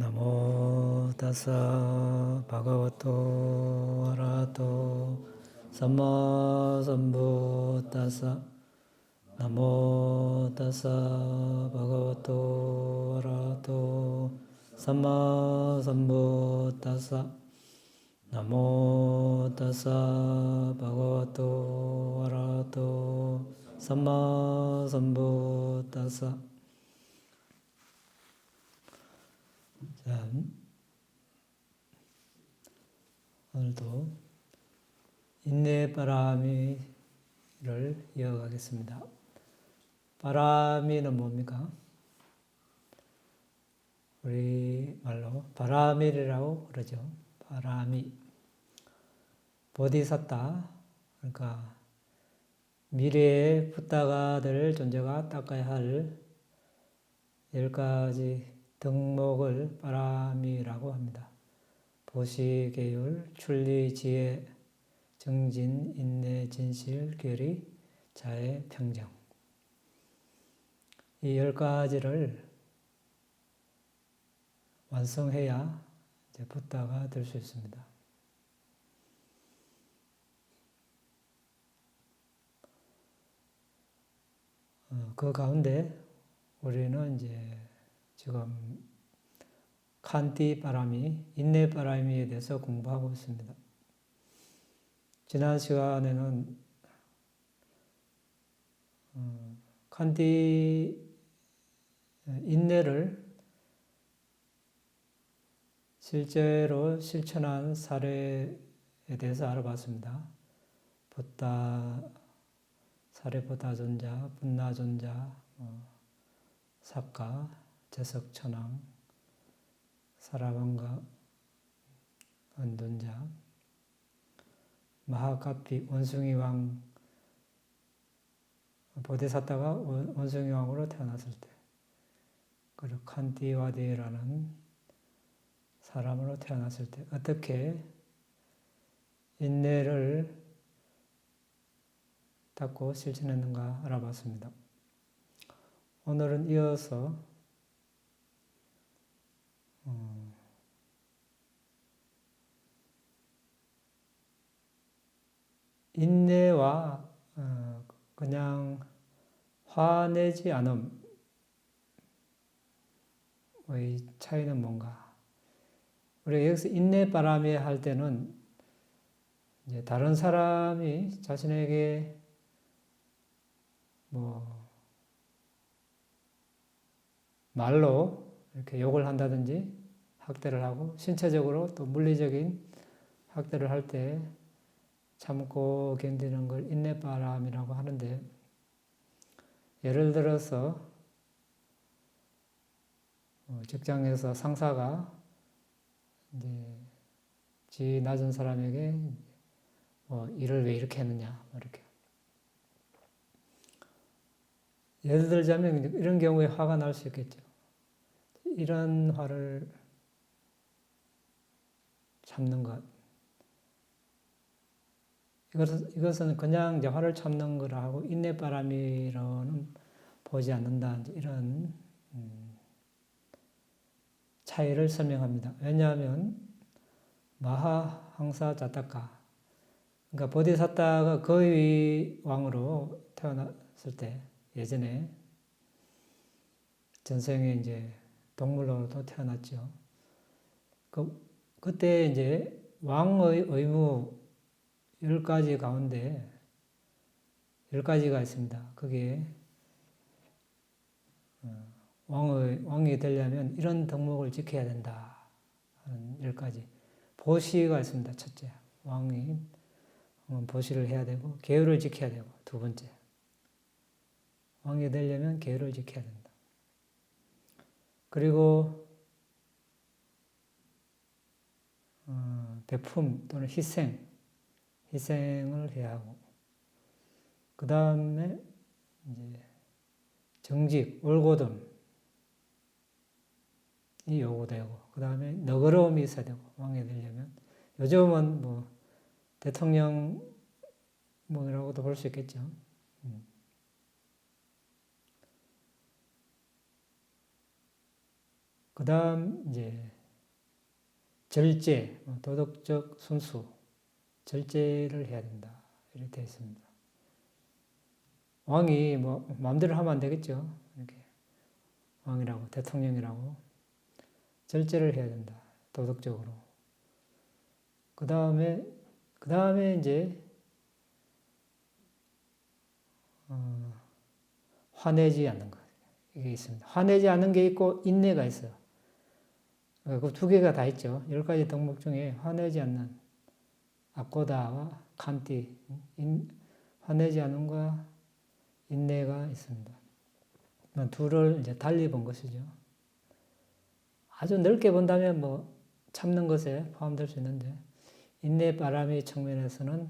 나모 타사 바가와토 아라하토 삼마 삼부타사 나모 타사 바가와토 아라하토 삼마 삼부타사 나모 타사 바가와토 아라하토 삼마 삼부타사. 자, 오늘도 인내바라미를 이어가겠습니다. 바라미는 뭡니까? 우리말로 바라밀이라고 그러죠. 바라미. 보디사타, 그러니까 미래에 붓다가 될 존재가 닦아야 할 10가지 덕목을 바라미라고 합니다. 보시, 계율, 출리, 지혜, 정진, 인내, 진실, 괴리, 자애, 평정. 이 10가지를 완성해야 이제 붓다가 될 수 있습니다. 그 가운데 우리는 이제 지금 칸티 바라미, 인내 바라미에 대해서 공부하고 있습니다. 지난 시간에는 칸티 인내를 실제로 실천한 사례에 대해서 알아봤습니다. 붓다, 사리푸타존자, 분나존자, 사카, 제석천왕, 사라방가, 은둔자, 마하카피, 원숭이왕, 보디사타가 원숭이왕으로 태어났을 때, 그리고 칸티와디라는 사람으로 태어났을 때 어떻게 인내를 닦고 실천했는가 알아봤습니다. 오늘은 이어서 인내와 그냥 화내지 않음의 차이는 뭔가? 우리가 여기서 인내바람이 할 때는 이제 다른 사람이 자신에게 말로 이렇게 욕을 한다든지 학대를 하고 신체적으로 또 물리적인 학대를 할 때 참고 견디는 걸 인내바람이라고 하는데, 예를 들어서 직장에서 상사가 이제 지 낮은 사람에게 일을 왜 이렇게 했느냐 이렇게. 예를 들자면 이런 경우에 화가 날 수 있겠죠. 이런 화를 참는 것. 이것은 그냥 이제 화를 참는 거라 하고 인내바람이로는 보지 않는다. 이런 차이를 설명합니다. 왜냐하면 마하 항사 자타카, 그러니까 보디사타가 거위 왕으로 태어났을 때 예전에 전생에 이제 동물로도 태어났죠. 그때 이제 왕의 의무 10가지 가운데 10가지가 있습니다. 그게 왕이 되려면 이런 덕목을 지켜야 된다 하는 10가지. 보시가 있습니다. 첫째, 왕이 보시를 해야 되고 계율을 지켜야 되고, 두 번째, 왕이 되려면 계율을 지켜야 된다. 그리고 배품 또는 희생을 해야 하고, 그 다음에 이제 정직, 올곧음이 요구되고, 그 다음에 너그러움이 있어야 되고, 왕이 되려면. 요즘은 대통령이라고도 볼 수 있겠죠. 그다음 이제 절제, 도덕적 순수, 절제를 해야 된다. 이렇게 되어 있습니다. 왕이 뭐 마음대로 하면 안 되겠죠. 이렇게 왕이라고 대통령이라고 절제를 해야 된다. 도덕적으로. 그 다음에 이제 화내지 않는 것 이게 있습니다. 화내지 않는 게 있고 인내가 있어요. 그 두 개가 다 있죠. 10가지 덕목 중에 화내지 않는 아꼬다와 칸티, 화내지 않음과 인내가 있습니다. 둘을 이제 달리 본 것이죠. 아주 넓게 본다면 뭐 참는 것에 포함될 수 있는데 인내 바람의 측면에서는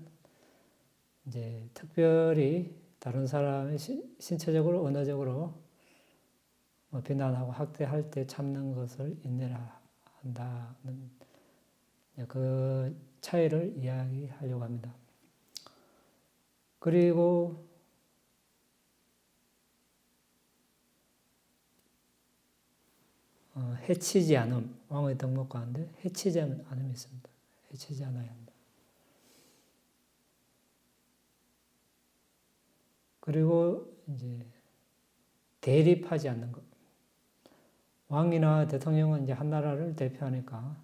이제 특별히 다른 사람의 신체적으로 언어적으로 비난하고 학대할 때 참는 것을 인내라 한다는 그 차이를 이야기하려고 합니다. 그리고 해치지 않음, 왕의 덕목 가운데 해치지 않음이 있습니다. 해치지 않아야 한다. 그리고 이제 대립하지 않는 것. 왕이나 대통령은 이제 한 나라를 대표하니까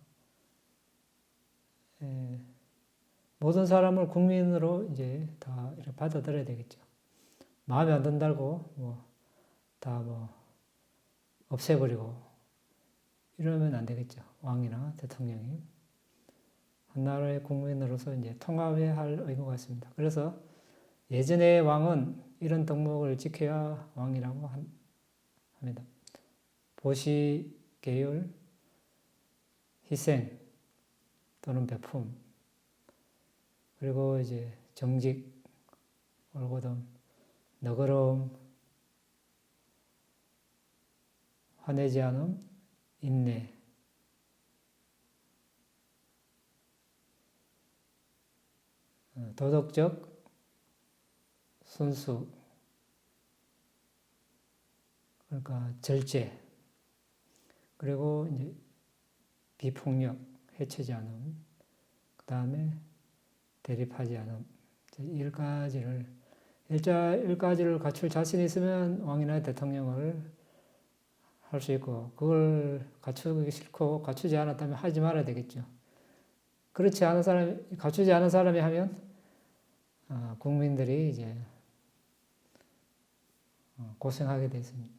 모든 사람을 국민으로 이제 다 이렇게 받아들여야 되겠죠. 마음에 안 든다고 다 없애버리고 이러면 안 되겠죠. 왕이나 대통령이 한 나라의 국민으로서 이제 통합해야 할 의무가 있습니다. 그래서 예전의 왕은 이런 덕목을 지켜야 왕이라고 합니다. 보시, 계율, 희생 또는 베품, 그리고 이제 정직, 올곧음, 너그러움, 화내지 않음, 인내, 도덕적 순수, 그러니까 절제, 그리고 이제 비폭력, 해치지 않음, 그 다음에 대립하지 않음, 10가지를 갖출 자신이 있으면 왕이나 대통령을 할 수 있고, 그걸 갖추기 싫고 갖추지 않았다면 하지 말아야 되겠죠. 그렇지 않은 사람이, 갖추지 않은 사람이 하면 국민들이 이제 고생하게 돼 있습니다.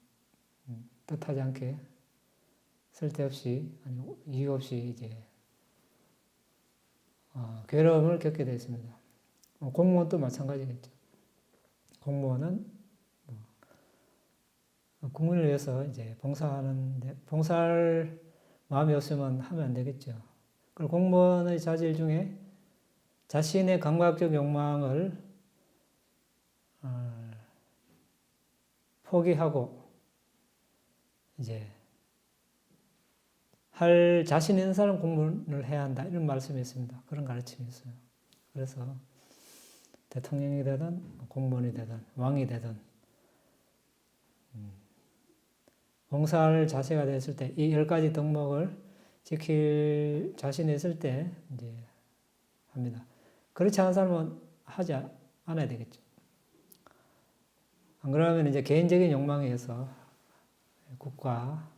뜻하지 않게 쓸데없이 아니 이유 없이 이제 괴로움을 겪게 돼 있습니다. 공무원도 마찬가지겠죠. 공무원은 국민을 위해서 이제 봉사할 마음이 없으면 하면 안 되겠죠. 그리고 공무원의 자질 중에 자신의 감각적 욕망을 포기하고 이제 할 자신 있는 사람 공무원을 해야 한다 이런 말씀이 있습니다. 그런 가르침이 있어요. 그래서 대통령이 되든 공무원이 되든 왕이 되든 봉사할 자세가 됐을 때 이 10가지 덕목을 지킬 자신이 있을 때 이제 합니다. 그렇지 않은 사람은 하지 않아야 되겠죠. 안 그러면 이제 개인적인 욕망에 의해서 국가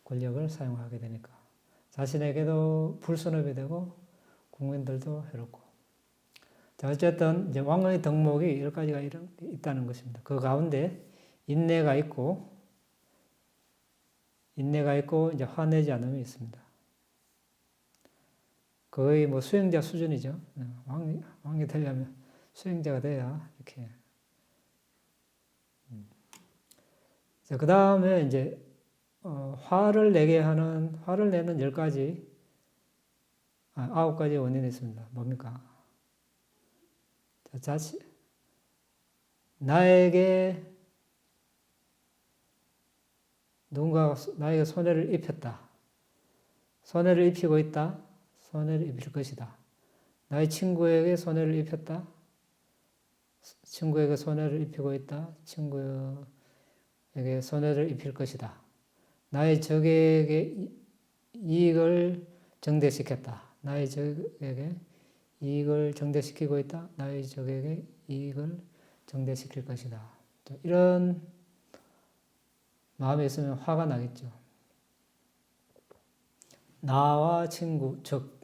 권력을 사용하게 되니까 자신에게도 불순업이 되고 국민들도 해롭고. 자, 어쨌든 이제 왕의 덕목이 10가지가 있다는 것입니다. 그 가운데 인내가 있고 이제 화내지 않음이 있습니다. 거의 수행자 수준이죠. 왕이 되려면 수행자가 돼야 이렇게. 자, 그 다음에 이제 화를 내는 10가지, 9가지 원인이 있습니다. 뭡니까? 자, 누군가가 나에게 손해를 입혔다. 손해를 입히고 있다. 손해를 입힐 것이다. 나의 친구에게 손해를 입혔다. 친구에게 손해를 입히고 있다. 친구에게 손해를 입힐 것이다. 나의 적에게 이익을 정대시켰다. 나의 적에게 이익을 정대시키고 있다. 나의 적에게 이익을 정대시킬 것이다. 이런 마음이 있으면 화가 나겠죠. 나와 친구, 적,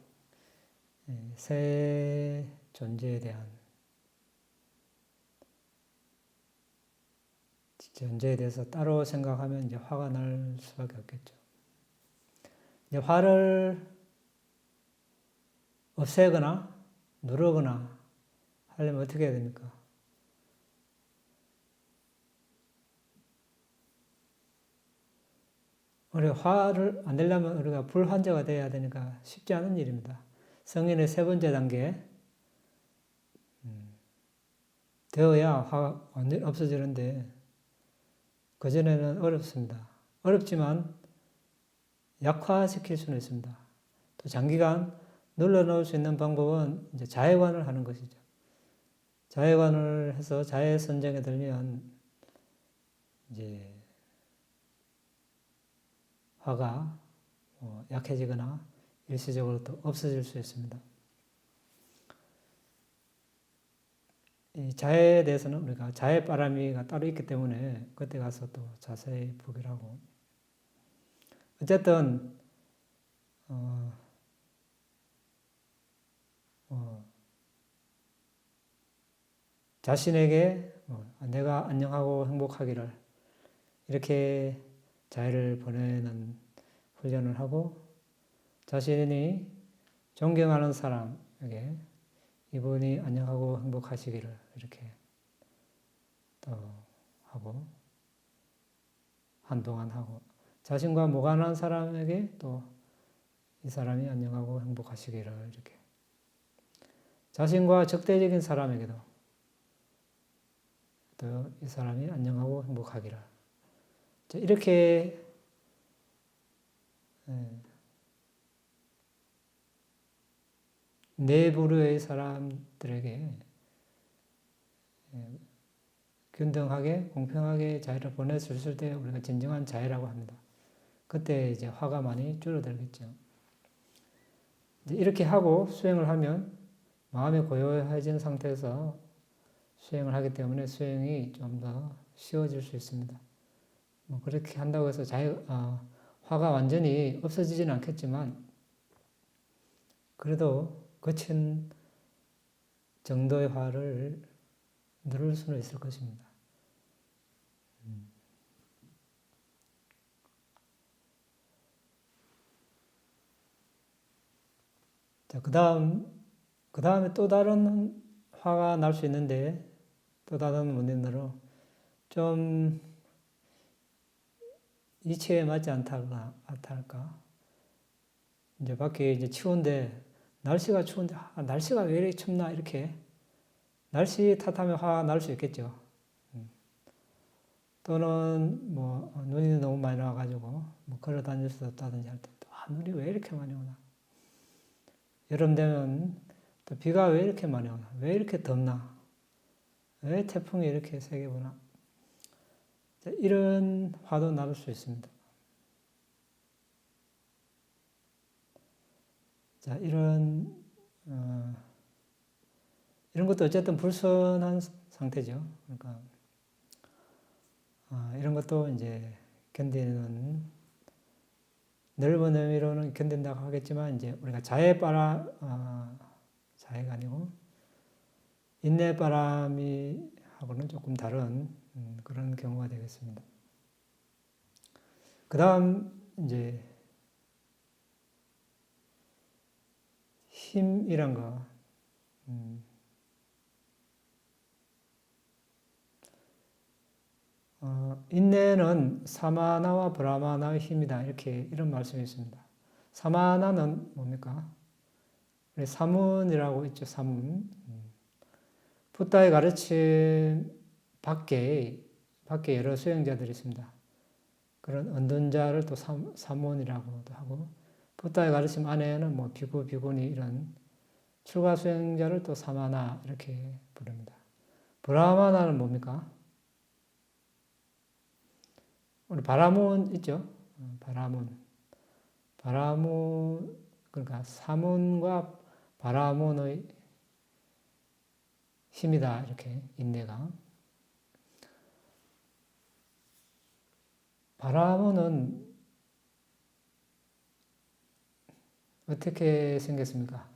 새 존재에 대한 존재에 대해서 따로 생각하면 이제 화가 날 수밖에 없겠죠. 이제 화를 없애거나 누르거나 하려면 어떻게 해야 됩니까? 우리 화를 안 내려면 우리가 불환자가 돼야 되니까 쉽지 않은 일입니다. 성인의 세 번째 단계 되어야 화가 완전히 없어지는데 그전에는 어렵습니다. 어렵지만 약화시킬 수는 있습니다. 또 장기간 눌러놓을 수 있는 방법은 이제 자해관을 하는 것이죠. 자해관을 해서 자해 선정에 들면 이제 화가 약해지거나 일시적으로 또 없어질 수 있습니다. 이 자해에 대해서는 우리가 자해바람이가 따로 있기 때문에 그때 가서 또 자세히 보기로 하고 어쨌든 자신에게 내가 안녕하고 행복하기를 이렇게 자해를 보내는 훈련을 하고 자신이 존경하는 사람에게 이분이 안녕하고 행복하시기를 이렇게 또 하고 한동안 하고 자신과 무관한 사람에게 또 이 사람이 안녕하고 행복하시기를 이렇게 자신과 적대적인 사람에게도 또 이 사람이 안녕하고 행복하기를 이렇게 네 부류의 사람들에게 균등하게 공평하게 자해를 보낼 수 있을 때 우리가 진정한 자해라고 합니다. 그때 이제 화가 많이 줄어들겠죠. 이렇게 하고 수행을 하면 마음이 고요해진 상태에서 수행을 하기 때문에 수행이 좀 더 쉬워질 수 있습니다. 그렇게 한다고 해서 화가 완전히 없어지지는 않겠지만 그래도 거친 정도의 화를 누를 수는 있을 것입니다. 자, 그 다음에 또 다른 화가 날 수 있는데 또 다른 원인으로 좀 이치에 맞지 않다 할까? 이제 밖에 이제 추운데 날씨가 추운데 날씨가 왜 이렇게 춥나 이렇게 날씨 탓하면 화가 날 수 있겠죠. 또는 눈이 너무 많이 나와가지고 걸어 다닐 수 없다든지 할 때 또 눈이 왜 이렇게 많이 오나? 여름 되면 또 비가 왜 이렇게 많이 오나? 왜 이렇게 덥나? 왜 태풍이 이렇게 세게 부나? 이런 화도 날 수 있습니다. 자, 이런 것도 어쨌든 불순한 상태죠. 그러니까 이런 것도 이제 견디는 넓은 의미로는 견딘다고 하겠지만 이제 우리가 자해가 아니고 인내바람이 하고는 조금 다른 그런 경우가 되겠습니다. 그 다음 이제 힘이란 거. 인내는 사마나와 브라마나의 힘이다. 이런 말씀이 있습니다. 사마나는 뭡니까? 사문이라고 있죠. 사문. 붓다의 가르침 밖에 여러 수행자들이 있습니다. 그런 언둔자를 또 사문이라고도 하고 붓다의 가르침 안에는 비구, 비구니 이런 출가 수행자를 또 사마나 이렇게 부릅니다. 브라마나는 뭡니까? 우리 바라문 있죠? 바라문, 그러니까 사문과 바라문의 힘이다. 이렇게 인내가. 바라문은 어떻게 생겼습니까?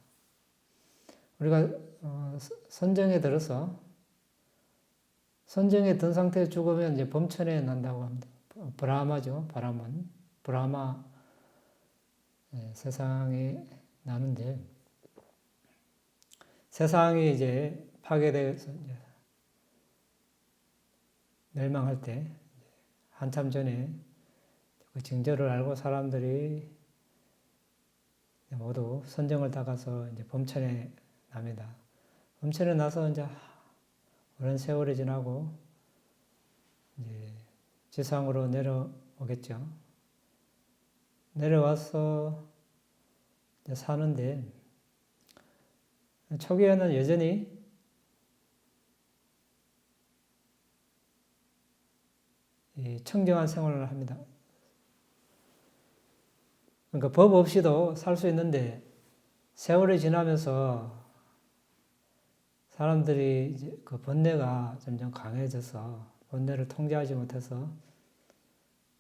우리가 선정에 들어서 선정에 든 상태에 죽으면 이제 범천에 난다고 합니다. 브라마죠. 바라문. 브라마 세상에 나는데 세상이 이제 파괴돼서 이제 멸망할 때 한참 전에 그 징조를 알고 사람들이 모두 선정을 따가서 이제 범천에 납니다. 범천에 나서 이제 오랜 세월이 지나고 이제 지상으로 내려오겠죠. 내려와서 이제 사는데 초기에는 여전히 이 청정한 생활을 합니다. 그러니까 법 없이도 살 수 있는데 세월이 지나면서 사람들이 이제 그 번뇌가 점점 강해져서 번뇌를 통제하지 못해서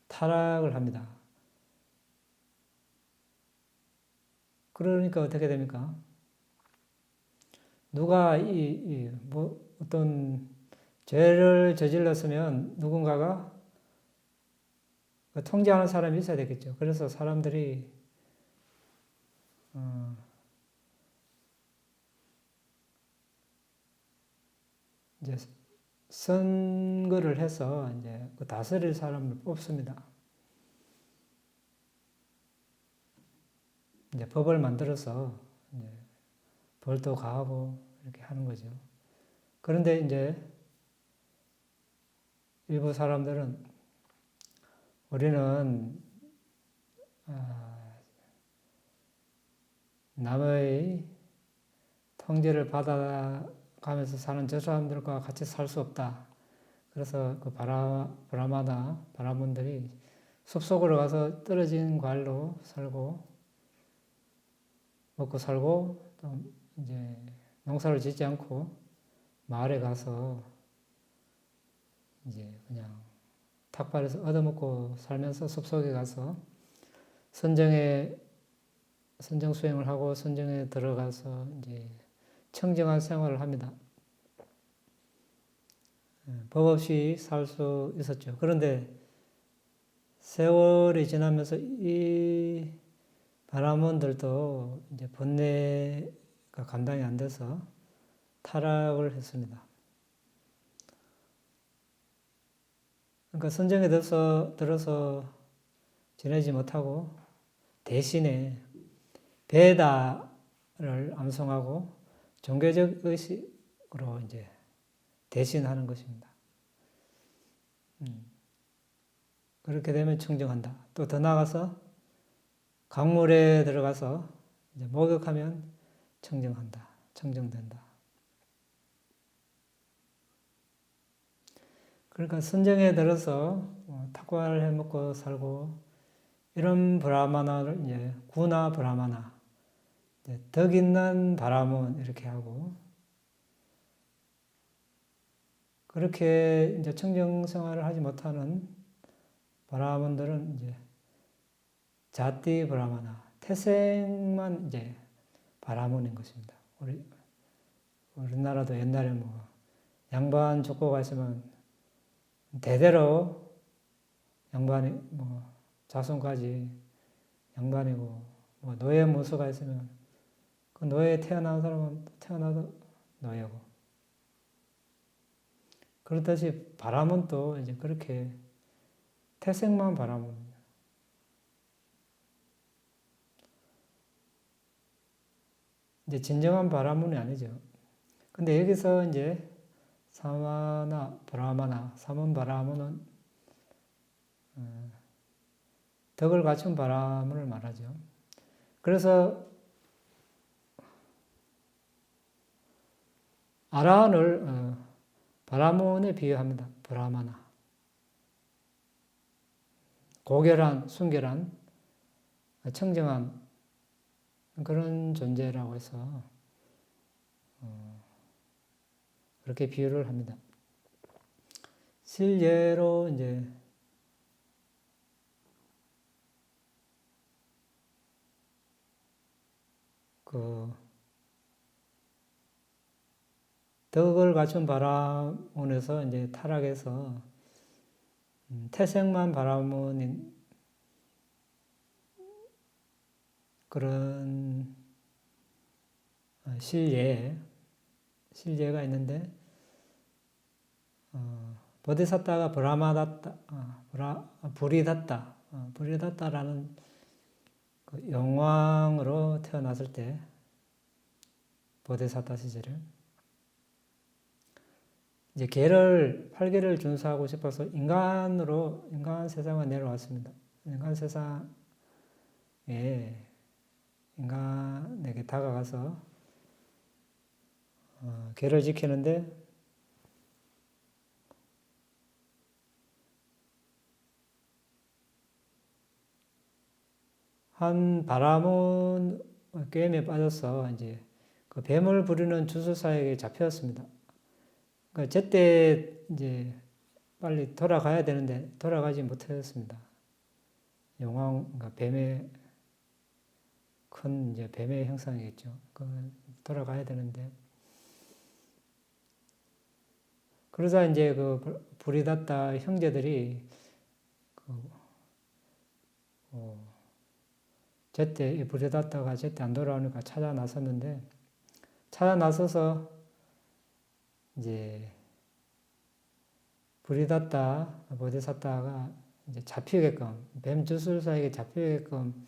타락을 합니다. 그러니까 어떻게 됩니까? 누가 뭐 어떤 죄를 저질렀으면 누군가가 통제하는 사람이 있어야 되겠죠. 그래서 사람들이 이제 선거를 해서 이제 그 다스릴 사람을 뽑습니다. 이제 법을 만들어서 이제 벌도 가하고 이렇게 하는 거죠. 그런데 이제 일부 사람들은 우리는 남의 통제를 받아가면서 사는 저 사람들과 같이 살 수 없다. 그래서 그 브라마나 바라문들이 숲속으로 가서 떨어진 과일로 살고 먹고 살고 또 이제 농사를 짓지 않고 마을에 가서 이제 그냥 탁발에서 얻어먹고 살면서 숲속에 가서 선정 수행을 하고 선정에 들어가서 이제 청정한 생활을 합니다. 법 없이 살 수 있었죠. 그런데 세월이 지나면서 이 바라몬들도 이제 번뇌가 감당이 안 돼서 타락을 했습니다. 그러니까 선정에 들어서 지내지 못하고 대신에 베다를 암송하고 종교적 의식으로 이제 대신하는 것입니다. 그렇게 되면 청정한다. 또 더 나아가서 강물에 들어가서 이제 목욕하면 청정한다. 청정된다. 그러니까 선정에 들어서 탁과를 해먹고 살고 이런 브라마나를 이제 구나 브라마나, 덕 있는 바람은 이렇게 하고 그렇게 이제 청정 생활을 하지 못하는 바라문들은 이제 자띠 브라마나, 태생만 이제 바라문인 것입니다. 우리나라도 옛날에 뭐 양반 족보가 있으면 대대로 양반이 뭐 자손까지 양반이고 뭐 노예 문서가 있으면 그 노예에 태어난 사람은 태어나도 노예고 그렇듯이 바람은 또 이제 그렇게 태생만 바람은 이제 진정한 바람은 아니죠. 근데 여기서 이제 사마나 브라마나 사문 바라문은 덕을 갖춘 바라문을 말하죠. 그래서 아라한을 바라문에 비유합니다. 브라마나. 고결한, 순결한, 청정한 그런 존재라고 해서 그렇게 비유를 합니다. 실제로 이제 그 덕을 갖춘 바라몬에서 이제 타락해서 태생만 바라몬인 그런 실제가 있는데 보디사타가 부리다타라는 그 영왕으로 태어났을 때 보디사타 시절에 이제 팔계를 준수하고 싶어서 인간 세상에 내려왔습니다. 인간 세상에 인간에게 다가가서 계를 지키는데 한 바라몬 게임에 빠져서 이제 그 뱀을 부리는 주술사에게 잡혔습니다. 그러니까 제때 이제 빨리 돌아가야 되는데 돌아가지 못했습니다. 그러니까 큰 이제 뱀의 형상이겠죠. 돌아가야 되는데 그러자 이제 그 부리다타 형제들이 제때 부리다타가 제때 안 돌아오니까 찾아 나서서 이제 부리다타 보디사타가 이제 잡히게끔 뱀 주술사에게 잡히게끔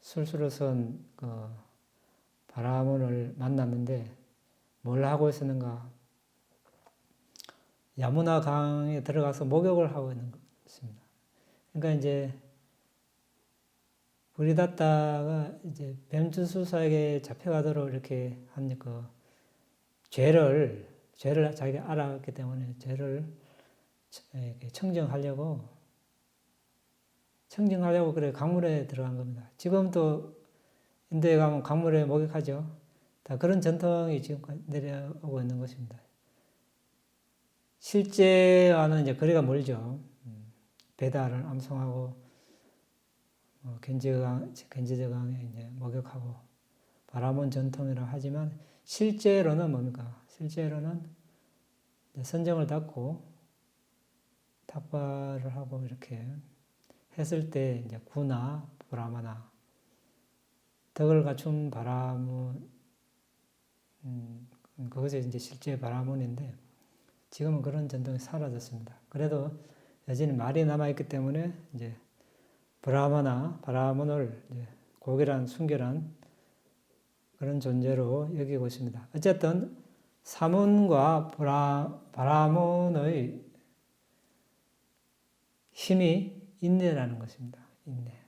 술수로 선 그 바라몬을 만났는데 뭘 하고 있었는가? 야무나 강에 들어가서 목욕을 하고 있는 것입니다. 그러니까 이제 부리다타가 이제 뱀 주술사에게 잡혀가도록 이렇게 한 그 죄를 자기가 알았기 때문에 죄를 청정하려고 그래 강물에 들어간 겁니다. 지금도 인도에 가면 강물에 목욕하죠. 다 그런 전통이 지금까지 내려오고 있는 것입니다. 실제와는 이제 거리가 멀죠. 베다를 암송하고 gen지저강에 이제 목욕하고 바라몬 전통이라고 하지만 실제로는 뭡니까? 실제로는 선정을 닦고 탁발을 하고 이렇게 했을 때 이제 구나 브라마나 덕을 갖춘 바라몬 그것이 이제 실제 바라몬인데 지금은 그런 전통이 사라졌습니다. 그래도 여전히 말이 남아있기 때문에 이제 바라몬을 이제 고결한 순결한 그런 존재로 여기고 있습니다. 어쨌든 사문과 바라몬의 힘이 인내라는 것입니다. 인내.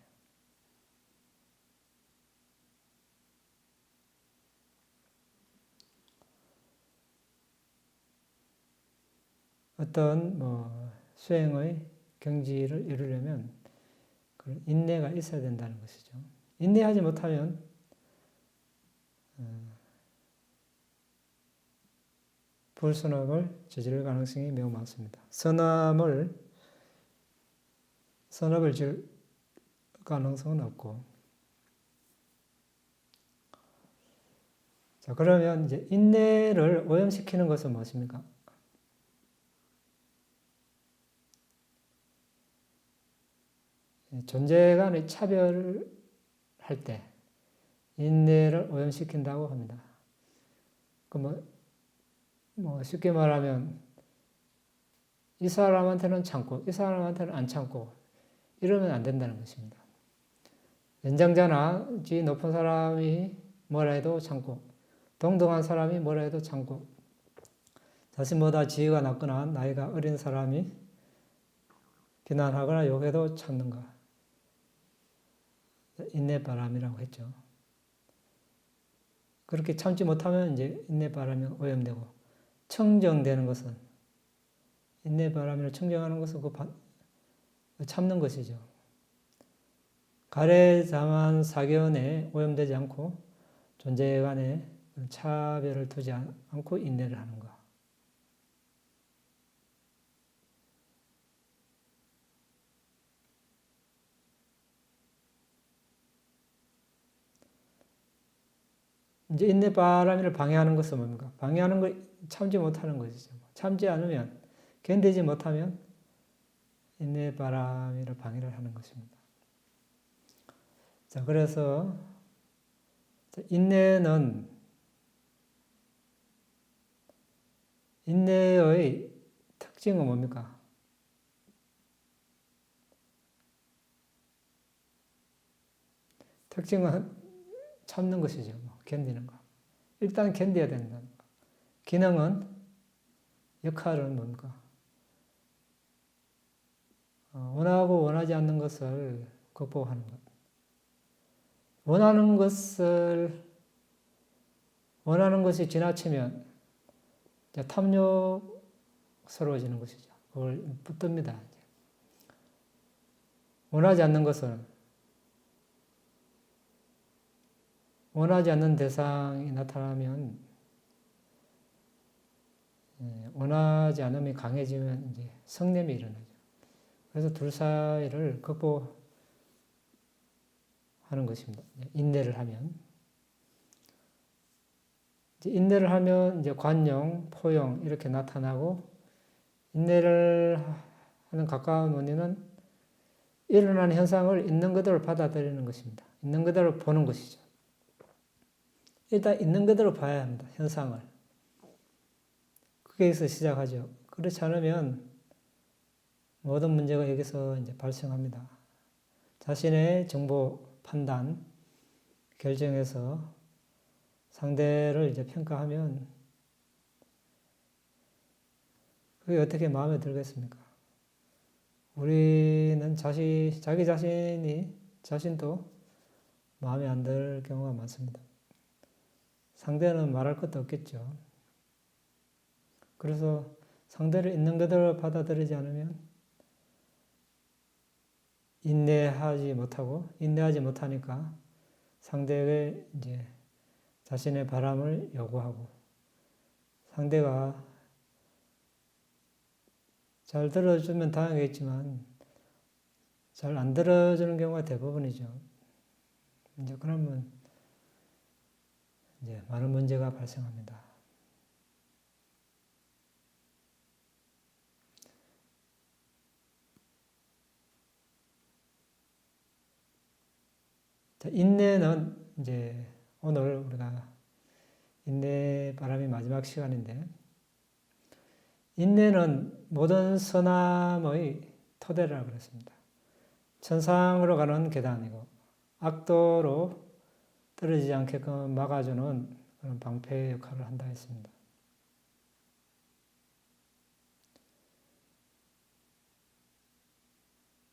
어떤 수행의 경지를 이루려면 그런 인내가 있어야 된다는 것이죠. 인내하지 못하면 불선업을 저지를 가능성이 매우 많습니다. 선업을 질 가능성은 없고. 자, 그러면 이제 인내를 오염시키는 것은 무엇입니까? 존재 간의 차별을 할 때 인내를 오염시킨다고 합니다. 쉽게 말하면 이 사람한테는 참고 이 사람한테는 안 참고 이러면 안 된다는 것입니다. 연장자나 지위 높은 사람이 뭐라 해도 참고 동등한 사람이 뭐라 해도 참고 자신보다 지위가 낮거나 나이가 어린 사람이 비난하거나 욕해도 참는가. 인내바람이라고 했죠. 그렇게 참지 못하면 이제 인내바람이 오염되고 청정되는 것은 인내바람을 청정하는 것은 참는 것이죠. 가래자만 사견에 오염되지 않고 존재 간에 차별을 두지 않고 인내를 하는 것. 이제 인내바람이를 방해하는 것은 뭡니까? 방해하는 거 참지 못하는 것이죠. 참지 않으면, 견디지 못하면 인내바람이를 방해를 하는 것입니다. 자, 그래서 인내의 특징은 뭡니까? 특징은 참는 것이죠. 견디는 거. 일단 견뎌야 된다는 거. 기능은, 역할은 뭡니까? 원하고 원하지 않는 것을 극복하는 것. 원하는 것이 지나치면 탐욕스러워지는 것이죠. 그걸 붙듭니다. 원하지 않는 것은 원하지 않는 대상이 나타나면 원하지 않음이 강해지면 이제 성냄이 일어나죠. 그래서 둘 사이를 극복하는 것입니다. 인내를 하면. 인내를 하면 이제 관용, 포용 이렇게 나타나고, 인내를 하는 가까운 원인은 일어나는 현상을 있는 그대로 받아들이는 것입니다. 있는 그대로 보는 것이죠. 일단 있는 그대로 봐야 합니다. 현상을. 거기에서 시작하죠. 그렇지 않으면 모든 문제가 여기서 이제 발생합니다. 자신의 정보, 판단, 결정에서 상대를 이제 평가하면 그게 어떻게 마음에 들겠습니까? 우리는 자기 자신도 마음에 안 들 경우가 많습니다. 상대는 말할 것도 없겠죠. 그래서 상대를 있는 그대로 받아들이지 않으면 인내하지 못하니까 상대에게 이제 자신의 바람을 요구하고, 상대가 잘 들어주면 다행이겠지만 잘 안 들어주는 경우가 대부분이죠. 이제 그러면 이제 많은 문제가 발생합니다. 자, 인내는 이제 오늘 우리가 인내바람이 마지막 시간인데, 인내는 모든 선함의 토대라고 그랬습니다. 천상으로 가는 계단이고 악도로 떨어지지 않게끔 막아주는 그런 방패 역할을 한다 했습니다.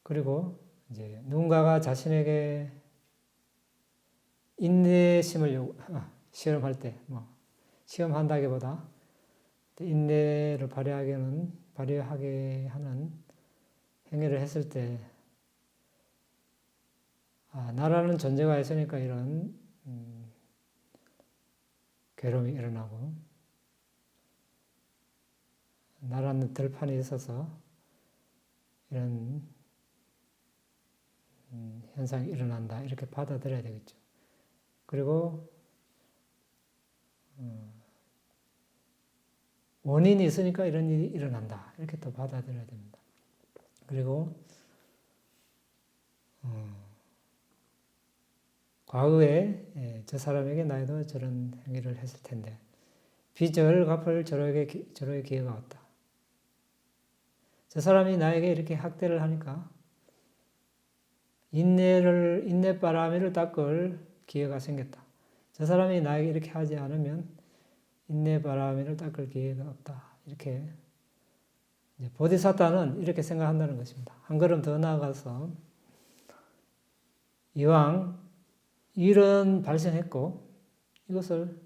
그리고 이제 누군가가 자신에게 인내심을 시험할 때, 시험한다기보다 인내를 발휘하게 하는 행위를 했을 때, 나라는 존재가 있으니까 이런 괴로움이 일어나고, 나라는 들판이 있어서 이런 현상이 일어난다, 이렇게 받아들여야 되겠죠. 그리고 원인이 있으니까 이런 일이 일어난다, 이렇게 또 받아들여야 됩니다. 그리고 과거에 저 사람에게 나도 저런 행위를 했을 텐데 빚을 갚을 저러게 기회가 왔다. 저 사람이 나에게 이렇게 학대를 하니까 인내바람이를 닦을 기회가 생겼다. 저 사람이 나에게 이렇게 하지 않으면 인내바람이를 닦을 기회가 없다. 이렇게 이제 보디사타는 이렇게 생각한다는 것입니다. 한 걸음 더 나아가서 이왕 일은 발생했고 이것을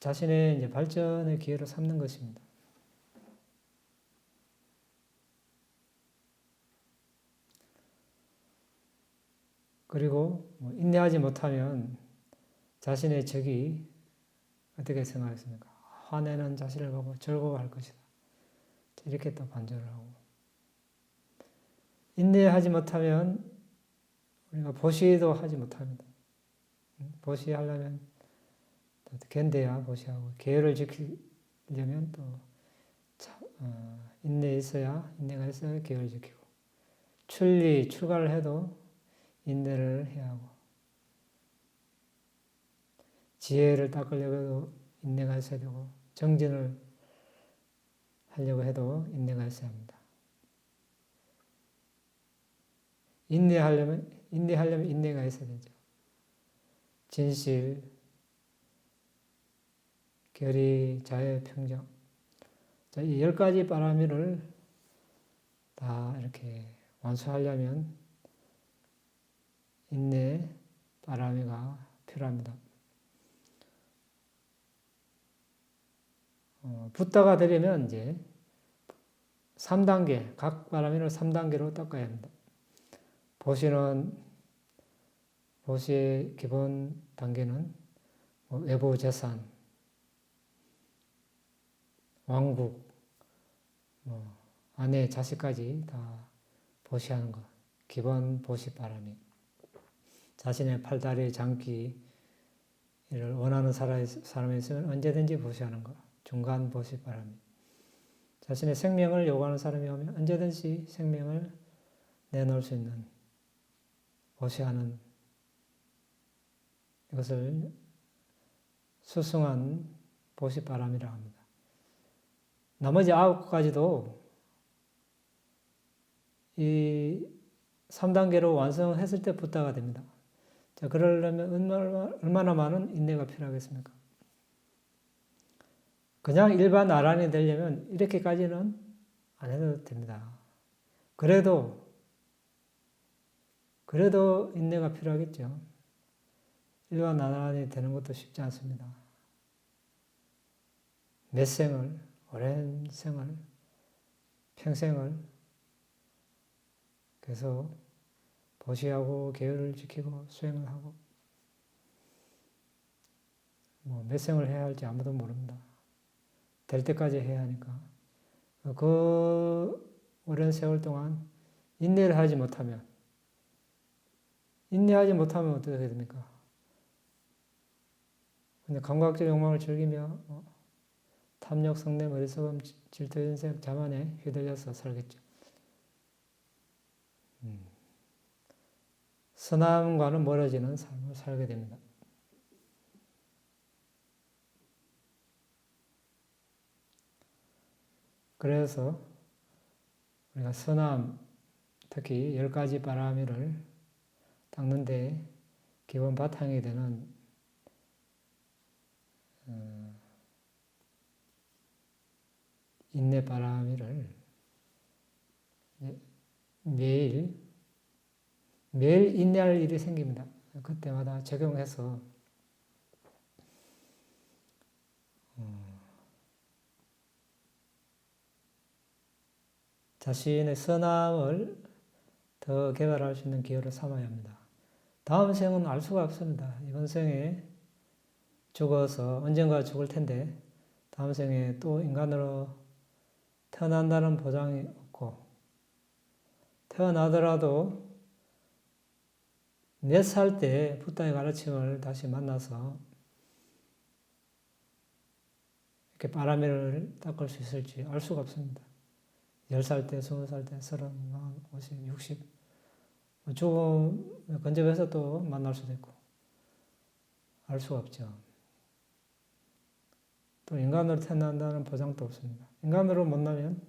자신의 이제 발전의 기회로 삼는 것입니다. 그리고 인내하지 못하면 자신의 적이 어떻게 생각했습니까? 화내는 자신을 보고 즐거워할 것이다. 이렇게 또 반전을 하고, 인내하지 못하면 우리가 보시도 하지 못합니다. 보시하려면 또 견뎌야 보시하고, 계율을 지키려면 또 인내가 있어야 계율을 지키고, 출가를 해도 인내를 해야 하고, 지혜를 닦으려고 해도 인내가 있어야 되고, 정진을 하려고 해도 인내가 있어야 합니다. 인내하려면 인내가 있어야 되죠. 진실, 결의, 자애, 평정. 자, 이 10가지 빠라미를 다 이렇게 완수하려면 인내 빠라미가 필요합니다. 붓다가 되려면 이제 3단계, 각 빠라미를 3단계로 닦아야 합니다. 보시의 기본 단계는 외부 재산, 왕국, 아내, 자식까지 다 보시하는 것. 기본 보시 빠라미. 자신의 팔다리, 장기를 원하는 사람이 있으면 언제든지 보시하는 것. 중간 보시 빠라미. 자신의 생명을 요구하는 사람이 오면 언제든지 생명을 내놓을 수 있는 보시하는, 이것을 수승한 보시 빠라미라고 합니다. 나머지 9가지도 이 3단계로 완성했을 때 붓다가 됩니다. 자, 그러려면 얼마나 많은 인내가 필요하겠습니까? 그냥 일반 아란이 되려면 이렇게까지는 안 해도 됩니다. 그래도 인내가 필요하겠죠. 일반 아란이 되는 것도 쉽지 않습니다. 몇 생을, 오랜 생을, 평생을 계속 보시하고 계율을 지키고 수행을 하고, 몇 생을 해야 할지 아무도 모릅니다. 될 때까지 해야 하니까. 그 오랜 세월 동안 인내를 하지 못하면 어떻게 됩니까? 근데 감각적 욕망을 즐기며 탐욕, 성냄, 어리석음, 질투, 인색, 자만에 휘둘려서 살겠죠. 선함과는 멀어지는 삶을 살게 됩니다. 그래서 우리가 선함, 특히 10가지 빠라미를 닦는데 기본 바탕이 되는 인내 빠라미를 매일 인내할 일이 생깁니다. 그때마다 적용해서 자신의 선함을 더 개발할 수 있는 기회를 삼아야 합니다. 다음 생은 알 수가 없습니다. 이번 생에 죽어서 언젠가 죽을 텐데 다음 생에 또 인간으로 태어난다는 보장이 없고, 태어나더라도 4살 때 붓다의 가르침을 다시 만나서 이렇게 빠라미를 닦을 수 있을지 알 수가 없습니다. 10살 때, 20살 때, 30, 50, 60 죽음 근접해서 또 만날 수도 있고 알 수가 없죠. 또 인간으로 태어난다는 보장도 없습니다. 인간으로 못 나면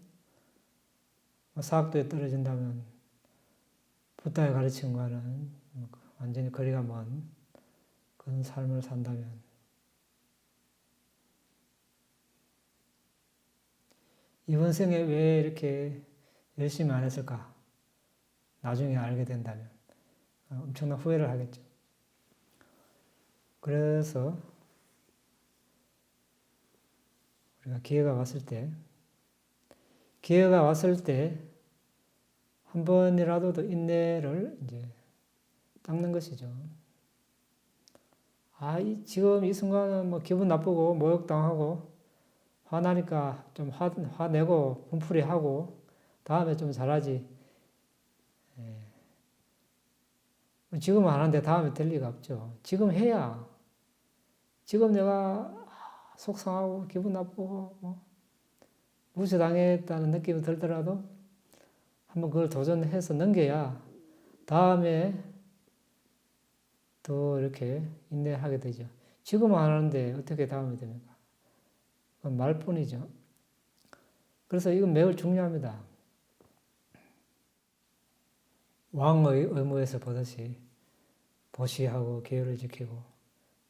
사학도에 떨어진다면 붓다의 가르침과는 완전히 거리가 먼 그런 삶을 산다면 이번 생에 왜 이렇게 열심히 안 했을까? 나중에 알게 된다면 엄청난 후회를 하겠죠. 그래서 우리가 기회가 왔을 때 한 번이라도 더 인내를 이제 닦는 것이죠. 지금 이 순간은 뭐 기분 나쁘고 모욕당하고 화나니까 좀 화내고 분풀이하고 다음에 좀 잘하지. 지금 안 하는데 다음에 될 리가 없죠. 지금 해야. 지금 내가 속상하고 기분 나쁘고 무시당했다는 느낌이 들더라도 한번 그걸 도전해서 넘겨야 다음에 또 이렇게 인내하게 되죠. 지금 안 하는데 어떻게 다음에 됩니까? 그건 말뿐이죠. 그래서 이건 매우 중요합니다. 왕의 의무에서 보듯이 보시하고 계율을 지키고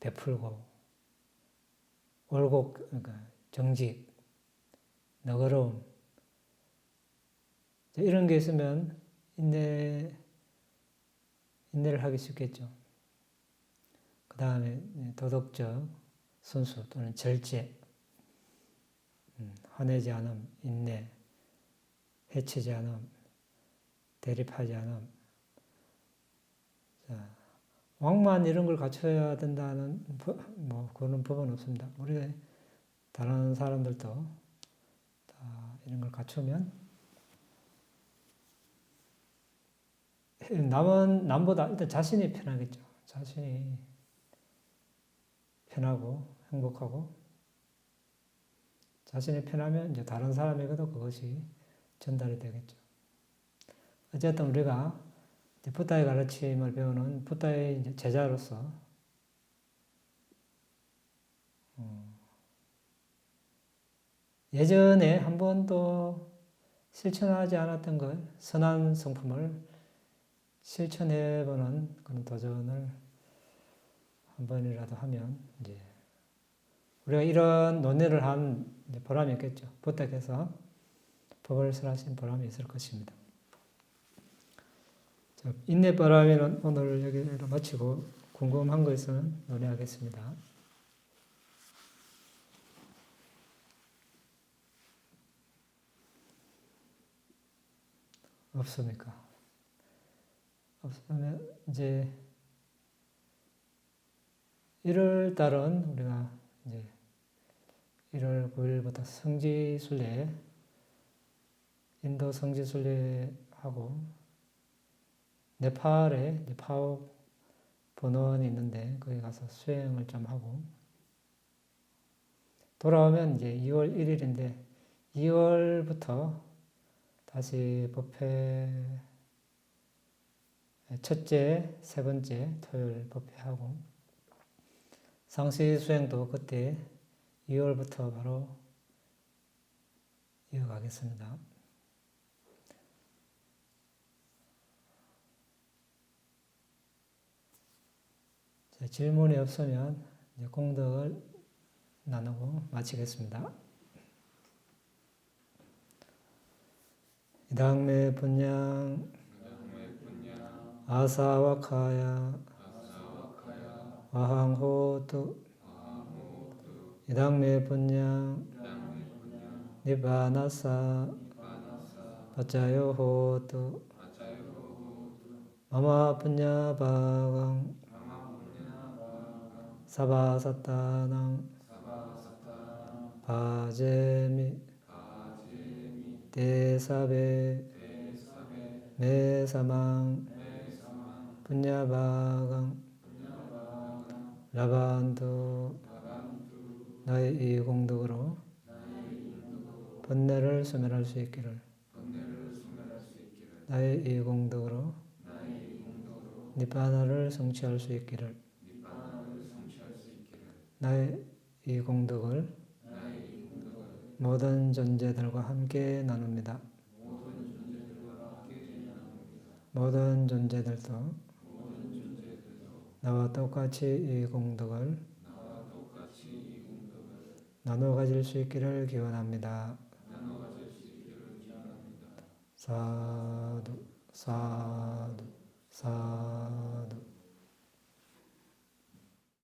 베풀고 올곡, 그러니까 정직, 너그러움 이런 게 있으면 인내를 하기 쉽겠죠. 그 다음에 도덕적 순수 또는 절제, 화내지 않음, 인내, 해치지 않음, 대립하지 않음. 자, 왕만 이런 걸 갖춰야 된다는 그런 법은 없습니다. 우리 다른 사람들도 다 이런 걸 갖추면 남보다 일단 자신이 편하겠죠. 자신이 편하고 행복하고 자신이 편하면 이제 다른 사람에게도 그것이 전달이 되겠죠. 어쨌든 우리가 붓다의 가르침을 배우는 붓다의 이제 제자로서 예전에 한 번도 실천하지 않았던 것, 선한 성품을 실천해보는 그런 도전을 한 번이라도 하면 이제 우리가 이런 논의를 한 보람이 있겠죠. 붓다께서 법을 설하신 보람이 있을 것입니다. 자, 인내바람에는 오늘 여기로 마치고 궁금한 거 있으면 논의하겠습니다. 없습니까? 없으면 이제 1월 달은 우리가 이제 1월 9일부터 성지순례, 인도 성지순례하고 네팔에 파옥 본원이 있는데 거기 가서 수행을 좀 하고 돌아오면 이제 2월 1일인데 2월부터 다시 법회 첫째, 세 번째 토요일 법회하고 상시 수행도 그때 2월부터 바로 이어가겠습니다. 자, 질문이 없으면 이제 공덕을 나누고 마치겠습니다. 이당매 분양 아사와카야 와항호투 이당매 분양 니바나사 파짜요호투 마마 분야바강 사바사타낭 바제미 대사베 메사망 분야바강 라반두 나의 이 공덕으로 번뇌를 소멸할 수 있기를 나의 이 공덕으로 니바나를 성취할 수 있기를 나의 이 공덕을 모든 존재들과 함께 나눕니다. 모든 존재들도 나와 똑같이 이 공덕을 나눠 가질 수 있기를 기원합니다. 사두, 사두, 사두.